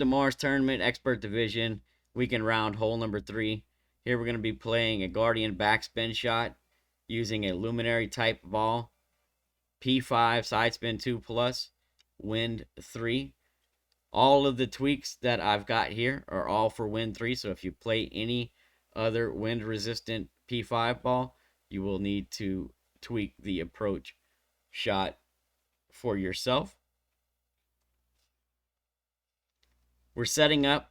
the Mars Tournament Expert Division, weekend round, hole number 3. Here we're going to be playing a Guardian backspin shot using a Luminary type ball, P5, side spin 2 plus, wind 3. All of the tweaks that I've got here are all for wind 3, so if you play any other wind resistant P5 ball, you will need to tweak the approach shot for yourself. We're setting up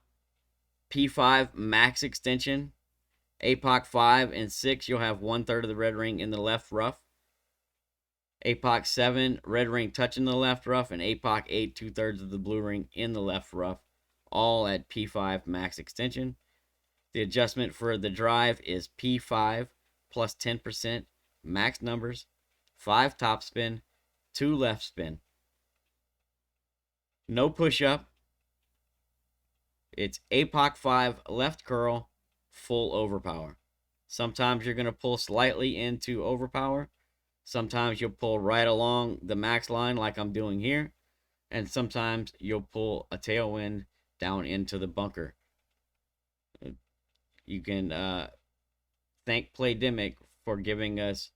P5 max extension. APOC 5 and 6, you'll have 1/3 of the red ring in the left rough. APOC 7, red ring touching the left rough, and APOC 8, 2/3 of the blue ring in the left rough, all at P5 max extension. The adjustment for the drive is P5 plus 10%, max numbers, 5 top spin, 2 left spin. No push up. It's APOC 5 left curl, full overpower. Sometimes you're going to pull slightly into overpower. Sometimes you'll pull right along the max line like I'm doing here. And sometimes you'll pull a tailwind down into the bunker. You can thank Playdemic for giving us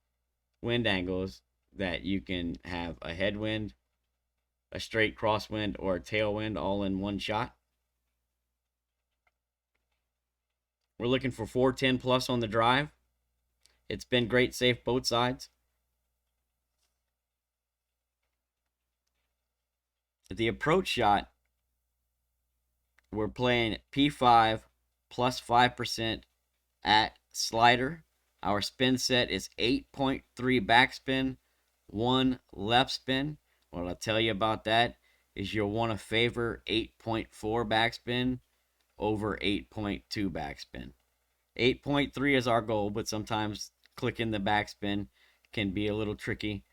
wind angles that you can have a headwind, a straight crosswind, or a tailwind all in one shot. We're looking for 410 plus on the drive. It's been great safe both sides. The approach shot, we're playing P5 plus 5% at slider. Our spin set is 8.3 backspin, 1 left spin. What I'll tell you about that is you'll want to favor 8.4 backspin over 8.2 backspin. 8.3 is our goal, but sometimes clicking the backspin can be a little tricky.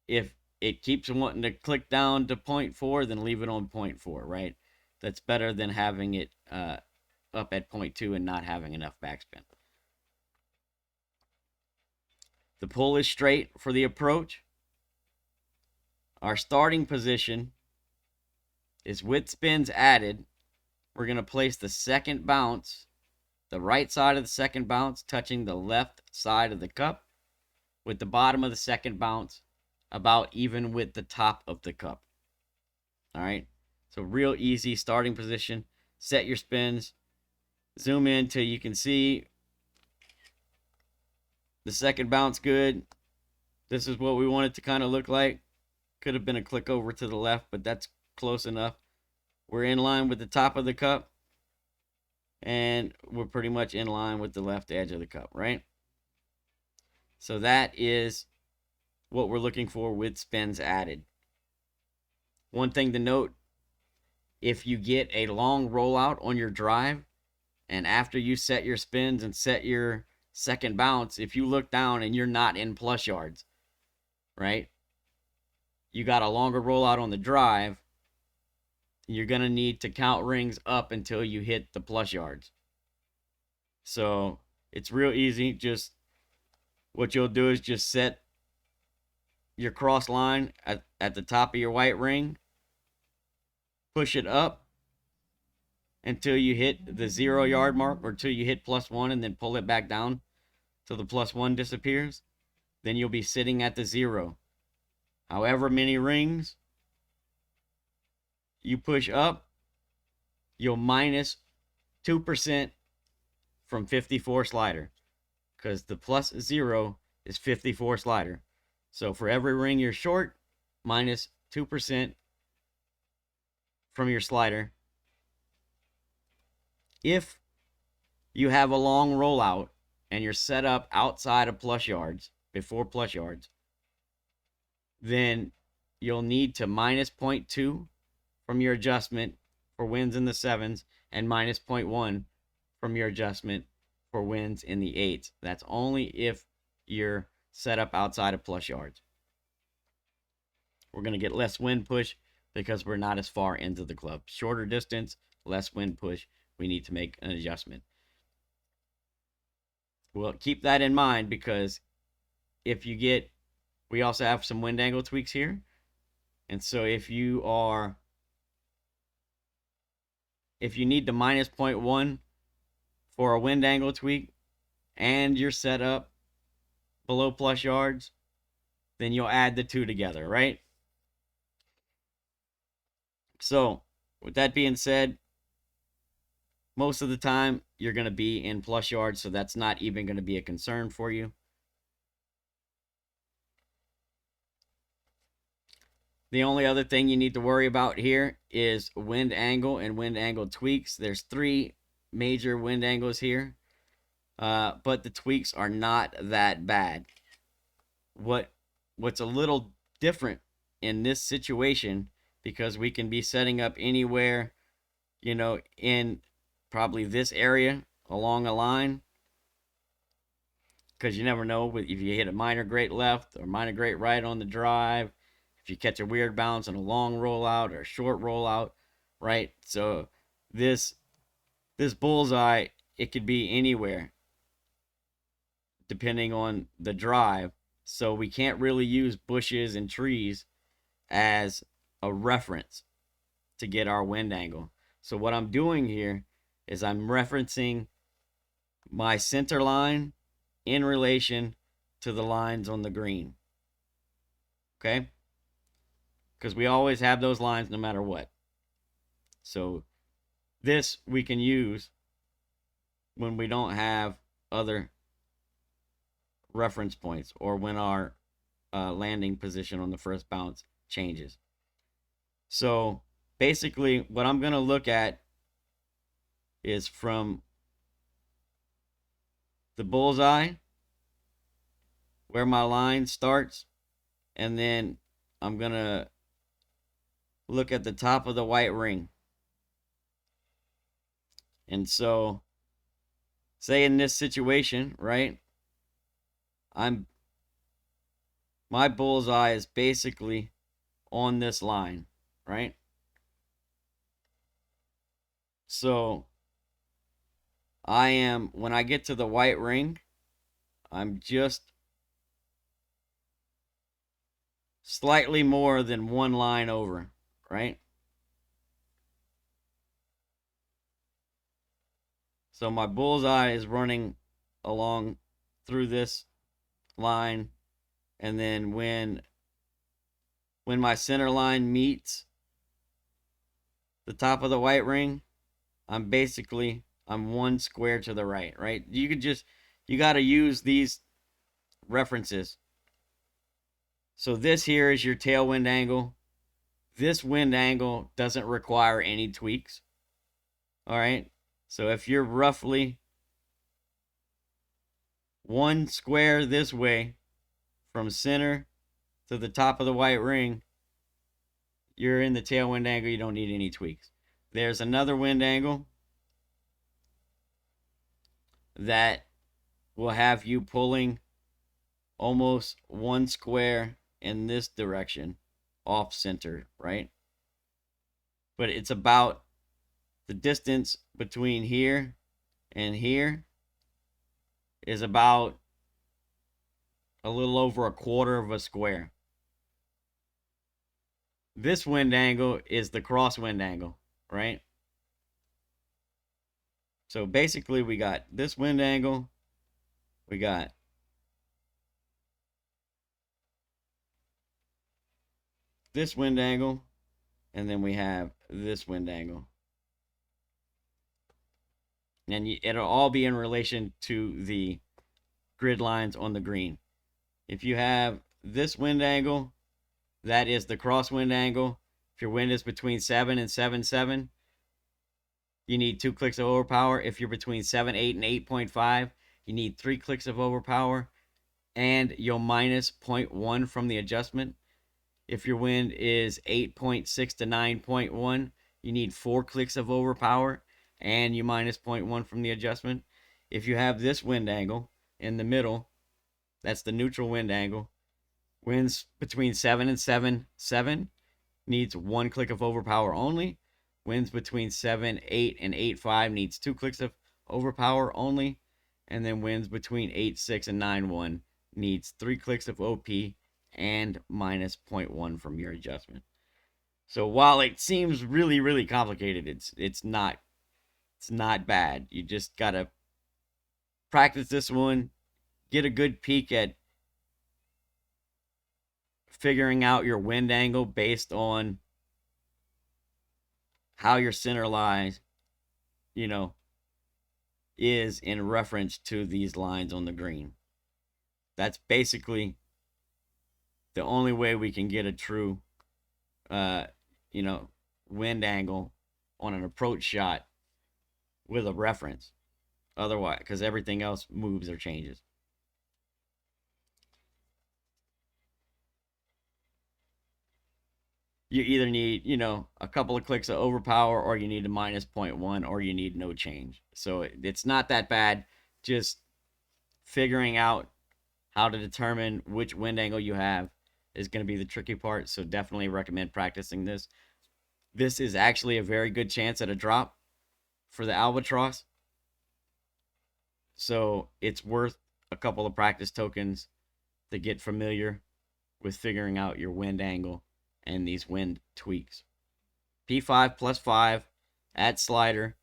If it keeps wanting to click down to 0.4, then leave it on 0.4, right? That's better than having it up at 0.2 and not having enough backspin. The pull is straight for the approach. Our starting position is with spins added. We're going to place the second bounce, the right side of the second bounce touching the left side of the cup, with the bottom of the second bounce about even with the top of the cup. All right, so real easy starting position. Set your spins, zoom in till you can see the second bounce good. This is what we want it to kind of look like. Could have been a click over to the left, but that's close enough. We're in line with the top of the cup, and we're pretty much in line with the left edge of the cup, right? So that is what we're looking for with spins added. One thing to note, if you get a long rollout on your drive, and after you set your spins and set your second bounce, if you look down and you're not in plus yards, right? You got a longer rollout on the drive, you're going to need to count rings up until you hit the plus yards. So it's real easy. Just what you'll do is just set your cross line at the top of your white ring, push it up until you hit the 0 yard mark or till you hit +1, and then pull it back down till the +1 disappears. Then you'll be sitting at the 0. However many rings you push up, you'll minus 2% from 54 slider, because the +0 is 54 slider. So for every ring you're short, minus 2% from your slider. If you have a long rollout and you're set up outside of plus yards, before plus yards, then you'll need to minus 0.2 from your adjustment for wins in the 7s and minus 0.1 from your adjustment for wins in the 8s. That's only if you're set up outside of plus yards. We're going to get less wind push because we're not as far into the club. Shorter distance, less wind push. We need to make an adjustment. Well, keep that in mind, because if you get, we also have some wind angle tweaks here. And so if you are if you need the minus 0.1 for a wind angle tweak and you're set up below plus yards, then you'll add the two together, right? So with that being said, most of the time you're going to be in plus yards, so that's not even going to be a concern for you. The only other thing you need to worry about here is wind angle and wind angle tweaks. There's 3 major wind angles here, but the tweaks are not that bad. What's a little different in this situation, because we can be setting up anywhere, you know, in probably this area along a line, because you never know if you hit a minor great left or minor great right on the drive, if you catch a weird bounce on a long rollout or a short rollout, right? So this bullseye, it could be anywhere depending on the drive. So we can't really use bushes and trees as a reference to get our wind angle. So what I'm doing here is I'm referencing my center line in relation to the lines on the green. Okay? Because we always have those lines no matter what. So this we can use when we don't have other reference points, or when our landing position on the first bounce changes. So basically what I'm going to look at is from the bullseye, where my line starts, and then I'm going to look at the top of the white ring. And so say in this situation, right, my bullseye is basically on this line, right? So when I get to the white ring, I'm just slightly more than one line over, right? So my bullseye is running along through this line, and then when my center line meets the top of the white ring, I'm one square to the right, right? You got to use these references. So this here is your tailwind angle. This wind angle doesn't require any tweaks. All right. So if you're roughly one square this way from center to the top of the white ring, you're in the tailwind angle. You don't need any tweaks. There's another wind angle that will have you pulling almost one square in this direction off center, right? But it's about the distance between here and here is about a little over a quarter of a square. This wind angle is the crosswind angle, right? So basically we got this wind angle, we got this wind angle, and then we have this wind angle. And it'll all be in relation to the grid lines on the green. If you have this wind angle, that is the crosswind angle. If your wind is between 7 and 7.7, you need 2 clicks of overpower. If you're between 7.8 and 8.5, you need 3 clicks of overpower, and you'll minus 0.1 from the adjustment. If your wind is 8.6 to 9.1, you need 4 clicks of overpower, and you minus 0.1 from the adjustment. If you have this wind angle in the middle, that's the neutral wind angle. Winds between 7 and 7.7 needs 1 click of overpower only. Winds between 7.8 and 8.5 needs 2 clicks of overpower only. And then winds between 8.6 and 9.1 needs 3 clicks of OP and minus 0.1 from your adjustment. So while it seems really, really complicated, it's not It's not bad. You just gotta practice this one, get a good peek at figuring out your wind angle based on how your center lies, you know, is in reference to these lines on the green. That's basically the only way we can get a true, uh, wind angle on an approach shot with a reference. Otherwise, because everything else moves or changes. You either need, a couple of clicks of overpower, or you need a minus 0.1, or you need no change. So it's not that bad. Just figuring out how to determine which wind angle you have is going to be the tricky part. So definitely recommend practicing this. This is actually a very good chance at a drop for the Albatross. So it's worth a couple of practice tokens to get familiar with figuring out your wind angle and these wind tweaks. P5 plus 5 at slider.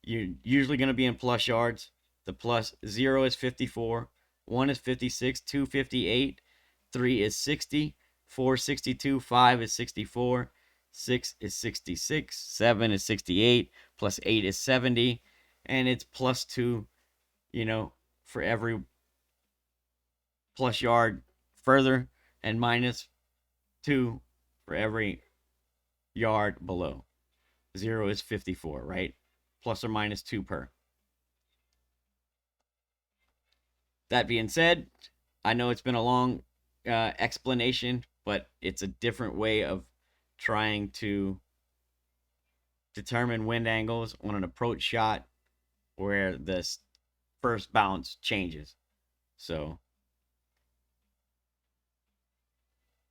You're usually going to be in plus yards. The plus 0 is 54, 1 is 56, 2 58, 3 is 60, 4 62, 5 is 64, 6 is 66, 7 is 68, plus 8 is 70, and it's plus 2, for every plus yard further, and minus 2 for every yard below. 0 is 54, right? Plus or minus 2 per. That being said, I know it's been a long explanation, but it's a different way of trying to determine wind angles on an approach shot where the first bounce changes. So,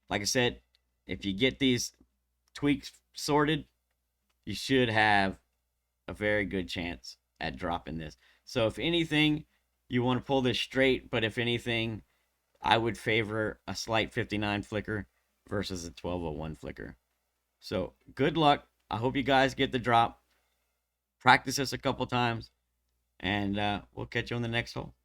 like I said, if you get these tweaks sorted, you should have a very good chance at dropping this. So if anything, you want to pull this straight, but if anything, I would favor a slight 59 flicker versus a 1201 flicker. So good luck. I hope you guys get the drop. Practice this a couple times, and we'll catch you on the next hole.